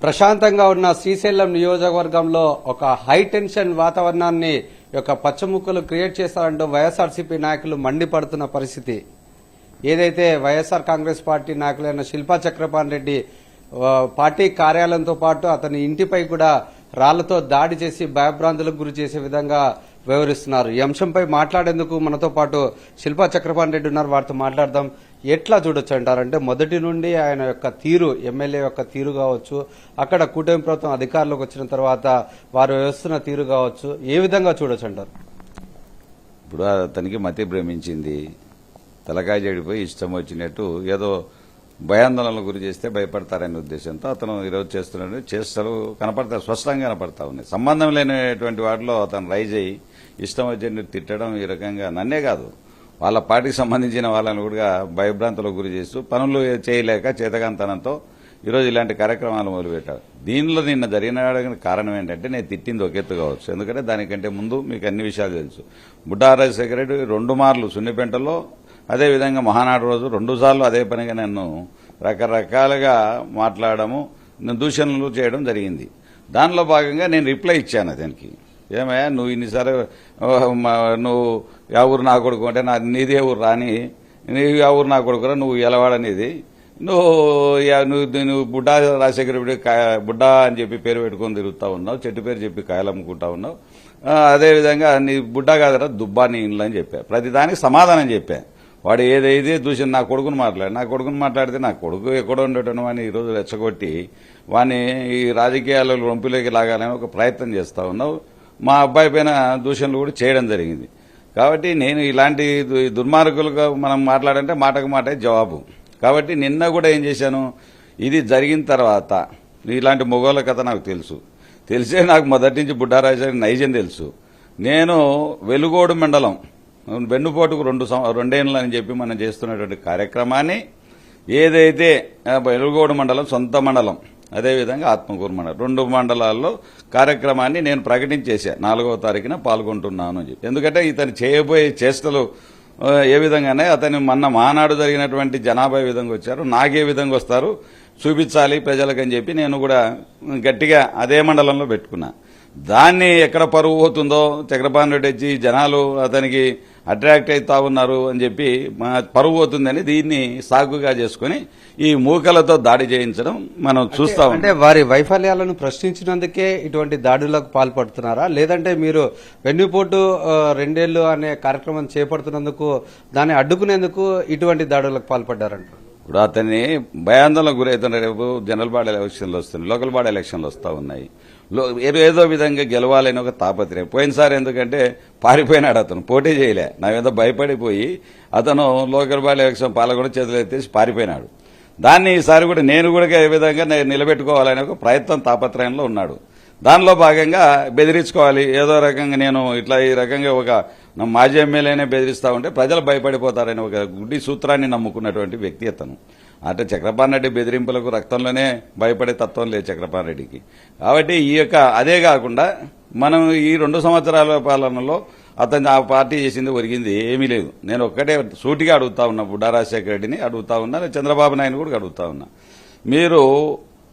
ప్రశాంతంగా ఉన్న శ్రీశైలం నియోజకవర్గంలో ఒక హై టెన్షన్ వాతావరణాన్ని యొక్క పచ్చముక్కలు క్రియేట్ చేస్తారంటూ వైఎస్ఆర్సీపీ నాయకులు మండిపడుతున్న పరిస్థితి. ఏదైతే వైఎస్ఆర్ కాంగ్రెస్ పార్టీ నాయకులైన శిల్పా చక్రపాణి రెడ్డి పార్టీ కార్యాలయంతో పాటు అతని ఇంటిపై కూడా రాళ్లతో దాడి చేసి భయభ్రాంతులకు గురి చేసే విధంగా వ్యవహరిస్తున్నారు. ఈ అంశంపై మాట్లాడేందుకు మనతో పాటు శిల్పా చక్రపాణి రెడ్డి ఉన్నారు. వారితో మాట్లాడదాం. ఎట్లా చూడొచ్చు అంటారంటే మొదటి నుండి ఆయన యొక్క తీరు, ఎమ్మెల్యే యొక్క తీరు కావచ్చు, అక్కడ కూటమి ప్రభుత్వం అధికారంలోకి వచ్చిన తర్వాత వారు వ్యవస్థన తీరు కావచ్చు, ఏ విధంగా చూడొచ్చు అంటారు? ఇప్పుడు అతనికి మతి భ్రమించింది, తలకాయ చెడిపోయి ఇష్టం వచ్చినట్టు ఏదో భయాందోళనలు గురి చేస్తే భయపడతారనే ఉద్దేశంతో అతను ఈరోజు చేస్తున్న చేష్టలు కనపడతారు, స్పష్టంగా కనపడతా ఉన్నాయి. సంబంధం లేనటువంటి వాటిలో అతను రైజ్ అయ్యి ఇష్టం వచ్చినట్టు తిట్టడం, ఈ రకంగా నన్నే కాదు వాళ్ళ పార్టీకి సంబంధించిన వాళ్ళని కూడా భయభ్రాంతులకు గురి చేస్తూ పనులు చేయలేక చేతగాంతనంతో ఈరోజు ఇలాంటి కార్యక్రమాలు మొదలుపెట్టారు. దీనిలో నిన్న జరిగిన కారణం ఏంటంటే నేను తిట్టింది ఒక ఎత్తు కావచ్చు, ఎందుకంటే దానికంటే ముందు మీకు అన్ని విషయాలు తెలుసు. బుడ్డా రాజశేఖర రెడ్డి 2 మార్లు సున్నిపెంటలో, అదేవిధంగా మహానాడు రోజు 2 సార్లు అదే పనిగా నన్ను రకరకాలుగా మాట్లాడము, దూషణలు చేయడం జరిగింది. దానిలో భాగంగా నేను రిప్లై ఇచ్చాను అతనికి. ఏమయ్యా నువ్వు ఇన్నిసార్లు నువ్వు యా ఊరు నా కొడుకు అంటే నీదే ఊరు రాని, నీ యా ఊరు నా కొడుకురా నువ్వు ఎలవాడనేది, నువ్వు బుడ్డా రాజశేఖర రెడ్డి బుడ్డా అని చెప్పి పేరు పెట్టుకొని తిరుగుతా ఉన్నావు, చెట్టు పేరు చెప్పి కాయలు అమ్ముకుంటా ఉన్నావు, అదేవిధంగా నీ బుడ్డా కాదరా దుబ్బా నీ ఇంట్లో అని చెప్పా. ప్రతిదానికి సమాధానం చెప్పా. వాడు ఏదైతే దూషణ నా కొడుకుని మాట్లాడితే నా కొడుకు ఎక్కడో ఉండటం అని ఈరోజు రెచ్చగొట్టి వాడిని ఈ రాజకీయాల్లో రొంపులోకి లాగాలని ఒక ప్రయత్నం చేస్తా ఉన్నావు. మా అబ్బాయి పైన దూషణలు కూడా చేయడం జరిగింది. కాబట్టి నేను ఇలాంటి దుర్మార్గులుగా మనం మాట్లాడంటే మాటకు మాటే జవాబు. కాబట్టి నిన్న కూడా ఏం చేశాను, ఇది జరిగిన తర్వాత ఇలాంటి మొగోళ్ళ కథ నాకు తెలిసే నాకు మొదటి నుంచి బుడ్డారాజు నైజం తెలుసు. నేను వెలుగోడు మండలం వెన్నుపోటుకు 2 ఏళ్ళు అని చెప్పి మనం చేస్తున్నటువంటి కార్యక్రమాన్ని ఏదైతే వెలుగోడు మండలం సొంత మండలం, అదేవిధంగా ఆత్మకూరు మండలం 2 మండలాల్లో కార్యక్రమాన్ని నేను ప్రకటించేశా. 4వ తారీఖున పాల్గొంటున్నాను అని చెప్పి. ఎందుకంటే ఇతను చేయబోయే చేష్టలు ఏ విధంగానే అతను మొన్న మానాడు జరిగినటువంటి జనాభా ఏ విధంగా వచ్చారు, నాకే విధంగా వస్తారు చూపించాలి ప్రజలకని చెప్పి నేను కూడా గట్టిగా అదే మండలంలో పెట్టుకున్నా. దాన్ని ఎక్కడ పరువు పోతుందో చక్రపాణి రెడ్డి వచ్చి జనాలు అతనికి అట్రాక్ట్ అవుతా ఉన్నారు అని చెప్పి పరువు పోతుందని దీన్ని సాకుగా చేసుకుని ఈ మూకలతో దాడి చేయించడం మనం చూస్తాం. అంటే వారి వైఫల్యాలను ప్రశ్నించినందుకే ఇటువంటి దాడులకు పాల్పడుతున్నారా, లేదంటే మీరు వెన్నుపోటు 2 ఏళ్లు అనే కార్యక్రమం చేపడుతున్నందుకు దాన్ని అడ్డుకునేందుకు ఇటువంటి దాడులకు పాల్పడ్డారంట? ఇప్పుడు అతన్ని భయాందోళనకు గురవుతున్న రేపు జనరల్ బాడీ ఎలక్షన్లు వస్తున్నాయి, లోకల్ బాడీ ఎలక్షన్లు వస్తూ ఉన్నాయి. ఏదో విధంగా గెలవాలని ఒక తాపత్రయం. పోయినసారి ఎందుకంటే పారిపోయినాడు, అతను పోటీ చేయలే, నా మీద భయపడిపోయి అతను లోకల్ బాడీ ఎలక్షన్ పాల్గొని చేతులు ఎత్తేసి పారిపోయినాడు. దాన్ని ఈసారి కూడా నేను కూడా ఏ విధంగా నిలబెట్టుకోవాలనే ఒక ప్రయత్నం తాపత్రయంలో ఉన్నాడు. దానిలో భాగంగా బెదిరించుకోవాలి ఏదో రకంగా, నేను ఇట్లా ఈ రకంగా ఒక మాజీ ఎమ్మెల్యేనే బెదిరిస్తా ఉంటే ప్రజలు భయపడిపోతారని ఒక గుడ్డి సూత్రాన్ని నమ్ముకున్నటువంటి వ్యక్తి అతను. అంటే చక్రపాణి రెడ్డి బెదిరింపులకు రక్తంలోనే భయపడే తత్వం లేదు చక్రపాణి రెడ్డికి. కాబట్టి అదే కాకుండా మనం ఈ 2 సంవత్సరాల పాలనలో అతను ఆ పార్టీ చేసింది ఒరిగింది ఏమీ లేదు. నేను ఒక్కటే సూటిగా అడుగుతా ఉన్నా, బుడ్డా రాజశేఖర రెడ్డిని అడుగుతా ఉన్నా, చంద్రబాబు నాయుడు కూడా అడుగుతా ఉన్నా. మీరు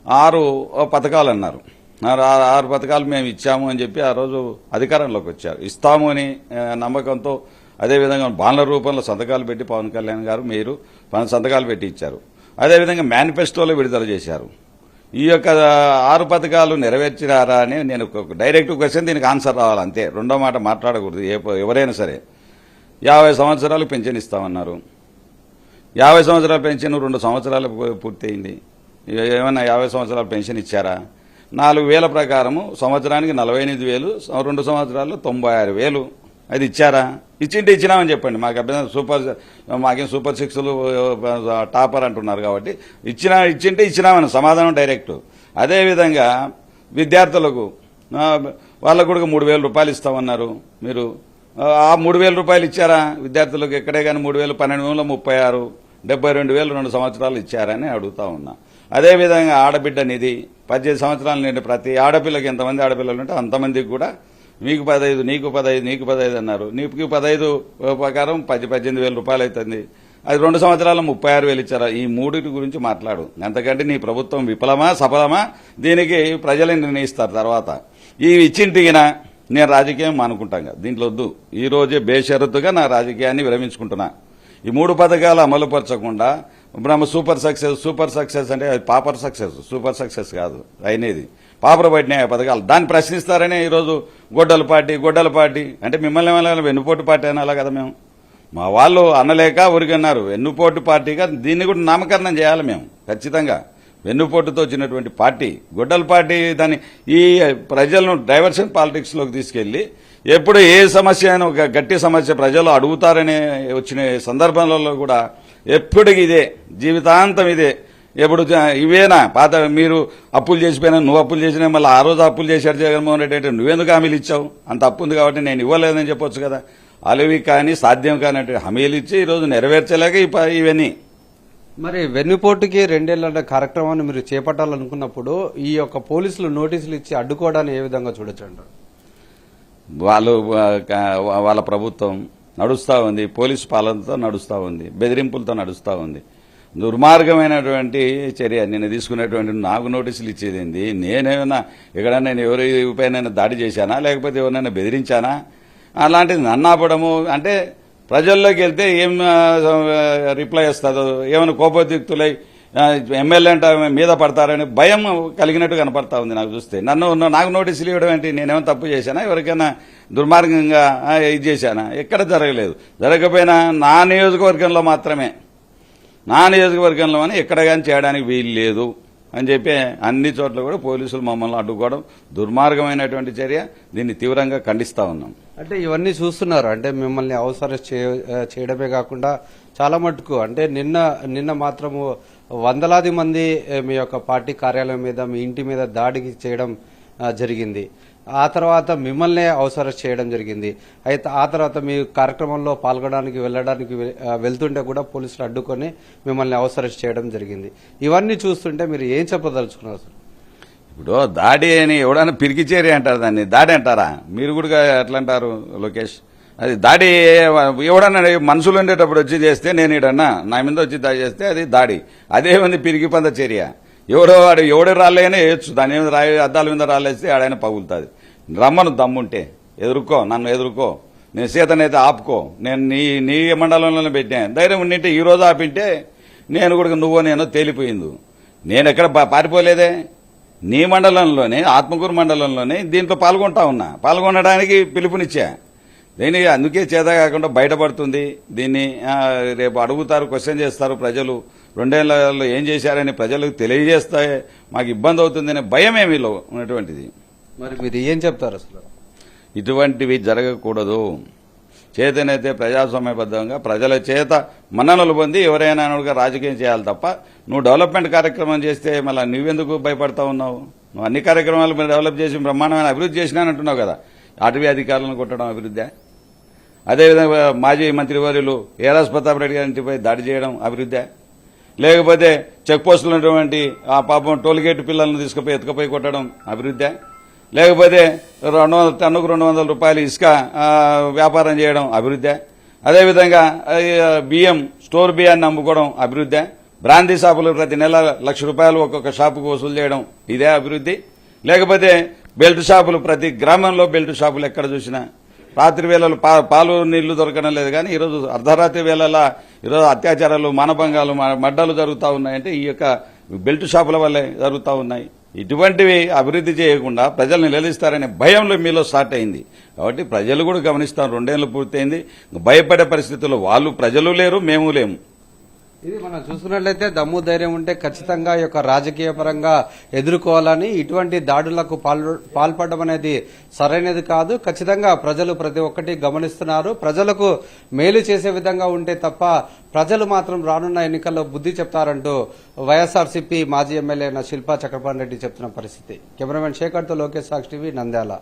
6 పథకాలు అన్నారు, 6 పథకాలు మేము ఇచ్చాము అని చెప్పి ఆ రోజు అధికారంలోకి వచ్చారు. ఇస్తాము అని నమ్మకంతో అదేవిధంగా బాండ్ల రూపంలో సంతకాలు పెట్టి పవన్ కళ్యాణ్ గారు మీరు సంతకాలు పెట్టి ఇచ్చారు. అదేవిధంగా మేనిఫెస్టోలో విడుదల చేశారు. ఈ యొక్క 6 పథకాలు నెరవేర్చినారా అని నేను డైరెక్ట్ క్వశ్చన్, దీనికి ఆన్సర్ రావాలి అంతే, రెండో మాట మాట్లాడకూడదు. ఎవరైనా సరే 50 సంవత్సరాలు పెన్షన్ ఇస్తామన్నారు. 50 సంవత్సరాల పెన్షన్ 2 సంవత్సరాలు పూర్తయింది. ఏమన్నా 50 సంవత్సరాల పెన్షన్ ఇచ్చారా? 4,000 ప్రకారము సంవత్సరానికి 48,000, 2 సంవత్సరాల్లో 96,000. అది ఇచ్చారా? ఇచ్చింటే ఇచ్చినామని చెప్పండి. మాకు అభ్యర్థన మాకేం సూపర్ 6లు టాపర్ అంటున్నారు కాబట్టి ఇచ్చింటే ఇచ్చినామని సమాధానం డైరెక్ట్. అదేవిధంగా విద్యార్థులకు వాళ్ళకు కూడా 3,000 రూపాయలు ఇస్తామన్నారు. మీరు ఆ 3,000 రూపాయలు ఇచ్చారా విద్యార్థులకు? ఎక్కడే కానీ 3,000 12,36 72,000 2 సంవత్సరాలు ఇచ్చారని అడుగుతా ఉన్నా. అదేవిధంగా ఆడబిడ్డ నిధి 18 సంవత్సరాల నుండి ప్రతి ఆడపిల్లకి ఎంతమంది ఆడపిల్లలు ఉంటే అంతమందికి కూడా మీకు 15, నీకు 15, నీకు 15 అన్నారు. నీకు 15 ప్రకారం 18,000 రూపాయలు అవుతుంది. అది 2 సంవత్సరాలు 36,000 ఇచ్చారు. ఈ మూడింటి గురించి మాట్లాడు. అంతకంటే నీ ప్రభుత్వం విఫలమా సఫలమా దీనికి ప్రజలే నిర్ణయిస్తారు. తర్వాత ఇవి ఇచ్చింటిగినా నేను రాజకీయం మానుకుంటాం కదా, దీంట్లో వద్దు. ఈ రోజే బేషరతుగా నా రాజకీయాన్ని విరమించుకుంటున్నా. ఈ 3 పథకాలు అమలుపరచకుండా సూపర్ సక్సెస్ అంటే అది పాపర్ సక్సెస్, సూపర్ సక్సెస్ కాదు అయినది. పాపర పట్టిన పథకాలు దాన్ని ప్రశ్నిస్తారనే ఈరోజు గొడ్డల పార్టీ అంటే మిమ్మల్ని ఏమైనా వెన్నుపోటు పార్టీ అనాలా కదా మేము. మా వాళ్ళు అనలేక ఊరికన్నారు వెన్నుపోటు పార్టీగా దీన్ని కూడా నామకరణం చేయాలి మేము ఖచ్చితంగా. వెన్నుపోటుతో వచ్చినటువంటి పార్టీ గొడ్డల పార్టీ దాన్ని ఈ ప్రజలను డైవర్షన్ పాలిటిక్స్ లోకి తీసుకెళ్లి ఎప్పుడు ఏ సమస్య అయినా ఒక గట్టి సమస్య ప్రజలు అడుగుతారనే వచ్చిన సందర్భాలలో కూడా ఎప్పటికి ఇదే జీవితాంతం ఇదే. ఎప్పుడు ఇవేనా పాత మీరు అప్పులు చేసిపోయినా నువ్వు అప్పులు చేసినా మళ్ళీ ఆ రోజు అప్పులు చేశాడు జగన్మోహన్ రెడ్డి అంటే నువ్వెందుకు హామీలు ఇచ్చావు, అంత అప్పు ఉంది కాబట్టి నేను ఇవ్వలేదని చెప్పొచ్చు కదా. అలవి కానీ సాధ్యం కాని హామీలు ఇచ్చి ఈరోజు నెరవేర్చలేక ఇవన్నీ. మరి వెన్నుపోటుకి 2 ఏళ్ల కార్యక్రమాన్ని మీరు చేపట్టాలనుకున్నప్పుడు ఈ యొక్క పోలీసులు నోటీసులు ఇచ్చి అడ్డుకోవడాన్ని ఏ విధంగా చూడొచ్చు? వాళ్ళ ప్రభుత్వం నడుస్తా ఉంది, పోలీసు పాలనతో నడుస్తా ఉంది, బెదిరింపులతో నడుస్తా ఉంది. దుర్మార్గమైనటువంటి చర్య. నేను తీసుకునేటువంటి నాకు నోటీసులు ఇచ్చేదేంది? నేనేమైనా ఎక్కడైనా నేను ఎవరిపైన దాడి చేశానా, లేకపోతే ఎవరినైనా బెదిరించానా? అలాంటిది నన్ను ఆపడము అంటే ప్రజల్లోకి వెళ్తే ఏం రిప్లై ఇస్తుందో, ఏమైనా కోపోద్యుక్తులై ఎమ్మెల్యే అంటే మీద పడతారని భయం కలిగినట్టు కనపడతా ఉంది నాకు చూస్తే. నాకు నోటీసులు ఇవ్వడం ఏంటి? నేనేమైనా తప్పు చేశానా, ఎవరికైనా దుర్మార్గంగా ఇది చేశానా? ఎక్కడ జరగలేదు. జరగకపోయినా నా నియోజకవర్గంలో మాత్రమే, నా నియోజకవర్గంలో అని ఎక్కడ కానీ చేయడానికి వీలు లేదు అని చెప్పి అన్ని చోట్ల కూడా పోలీసులు మమ్మల్ని అడ్డుకోవడం దుర్మార్గమైనటువంటి చర్య. దీన్ని తీవ్రంగా ఖండిస్తా ఉన్నాం. అంటే ఇవన్నీ చూస్తున్నారు అంటే మిమ్మల్ని అవసరం చేయడమే కాకుండా చాలా మటుకు అంటే నిన్న మాత్రము వందలాది మంది మీ యొక్క పార్టీ కార్యాలయం మీద మీ ఇంటి మీద దాడికి చేయడం జరిగింది. ఆ తర్వాత మిమ్మల్ని అవసరం చేయడం జరిగింది. అయితే ఆ తర్వాత మీ కార్యక్రమంలో పాల్గొనడానికి వెళ్తుంటే కూడా పోలీసులు అడ్డుకొని మిమ్మల్ని అవసరం చేయడం జరిగింది. ఇవన్నీ చూస్తుంటే మీరు ఏం చెప్పదలుచుకున్నారు? ఇప్పుడు దాడి అని ఎవడన్నా పిరికిచేరి అంటారు, దాన్ని దాడి అంటారా? మీరు కూడా ఎట్లా అంటారు లోకేష్? అది దాడి ఎవడన్నా మనుషులు ఉండేటప్పుడు వచ్చి చేస్తే, నేను ఇడన్నా నా మీద వచ్చి దాడి చేస్తే అది దాడి. అదేమంది పిరికి పంద చర్య. ఎవడో రాళ్ళైనా వేయచ్చు, దాని మీద అద్దాల మీద రాళ్ళేస్తే ఆడైనా పగులుతుంది. రమ్మను దమ్ముంటే ఎదుర్కో, నన్ను ఎదుర్కో, నేను సీతనైతే ఆపుకో, నేను నీ మండలంలోనే పెట్టాను. ధైర్యం ఉండింటే ఈ రోజు ఆపింటే నేను కూడా నేను తేలిపోయింది. నేను ఎక్కడ పారిపోలేదే, నీ మండలంలోనే ఆత్మకూరు మండలంలోనే దీంట్లో పాల్గొనడానికి పిలుపునిచ్చా. దీనికి అందుకే చేత కాకుండా బయటపడుతుంది. దీన్ని రేపు అడుగుతారు, క్వశ్చన్ చేస్తారు ప్రజలు. 2 ఏళ్లలో ఏం చేశారని ప్రజలకు తెలియజేస్తే మాకు ఇబ్బంది అవుతుందనే భయమే మీలో ఉన్నటువంటిది. మరి మీరు ఏం చెప్తారు? అసలు ఇటువంటివి జరగకూడదు. చేతనైతే ప్రజాస్వామ్యబద్ధంగా ప్రజల చేత మన్ననలు పొంది ఎవరైనా రాజకీయం చేయాలి తప్ప నువ్వు డెవలప్మెంట్ కార్యక్రమం చేస్తే మళ్ళీ నువ్వెందుకు భయపడతా ఉన్నావు? నువ్వు అన్ని కార్యక్రమాలు మీరు డెవలప్ చేసి బ్రహ్మాండమైన అభివృద్ధి చేసినానంటున్నావు కదా. అటవీ అధికారులను కొట్టడం అభివృద్ధి. అదేవిధంగా మాజీ మంత్రివర్యులు ఏరాస్ ప్రతాప్ రెడ్డి గారింటిపై దాడి చేయడం అభివృద్ధి. లేకపోతే చెక్ పోస్టులు ఉన్నటువంటి ఆ పాపం టోల్గేట్ పిల్లలను తీసుకుపోయి ఎత్తుకుపోయి కొట్టడం అభివృద్ధి. లేకపోతే టన్నుకు 200 రూపాయలు ఇసుక వ్యాపారం చేయడం అభివృద్ధి. అదేవిధంగా బియ్యం స్టోర్ బియ్యాన్ని అమ్ముకోవడం అభివృద్ధి. బ్రాందీ షాపులు ప్రతి నెల ₹1,00,000 ఒక్కొక్క షాపుకు వసూలు చేయడం ఇదే అభివృద్ధి. లేకపోతే బెల్ట్ షాపులు, ప్రతి గ్రామంలో బెల్ట్ షాపులు ఎక్కడ చూసినా. రాత్రి వేళలు పాలు నీళ్లు దొరకడం లేదు, కానీ ఈరోజు అర్ధరాత్రి వేళలా ఈరోజు అత్యాచారాలు, మానభంగాలు, మడ్డలు జరుగుతూ ఉన్నాయంటే ఈ యొక్క బెల్ట్ షాపుల వల్లే జరుగుతూ ఉన్నాయి. ఇటువంటివి అభివృద్ధి చేయకుండా ప్రజలు నిలదీస్తారనే భయంలో మీలో స్టార్ట్ అయింది. కాబట్టి ప్రజలు కూడా గమనిస్తాం. 2 ఏళ్లు పూర్తయింది. భయపడే పరిస్థితుల్లో వాళ్ళు ప్రజలు లేరు, మేము లేము. ఇది మనం చూసుకున్నట్లయితే దమ్ము ధైర్యం ఉంటే ఖచ్చితంగా ఈ యొక్క రాజకీయ పరంగా ఎదుర్కోవాలని, ఇటువంటి దాడులకు పాల్పడడం అనేది సరైనది కాదు. ఖచ్చితంగా ప్రజలు ప్రతి ఒక్కటి గమనిస్తున్నారు. ప్రజలకు మేలు చేసే విధంగా ఉంటే తప్ప ప్రజలు మాత్రం రానున్న ఎన్నికల్లో బుద్ధి చెప్తారంటూ వైఎస్ఆర్సీపీ మాజీ ఎమ్మెల్యే శిల్పా చక్రపాణి రెడ్డి చెప్తున్న పరిస్థితి. కెమెరామెన్ శేఖర్తో లోకేష్ సాక్షి టీవీ, నంద్యాల.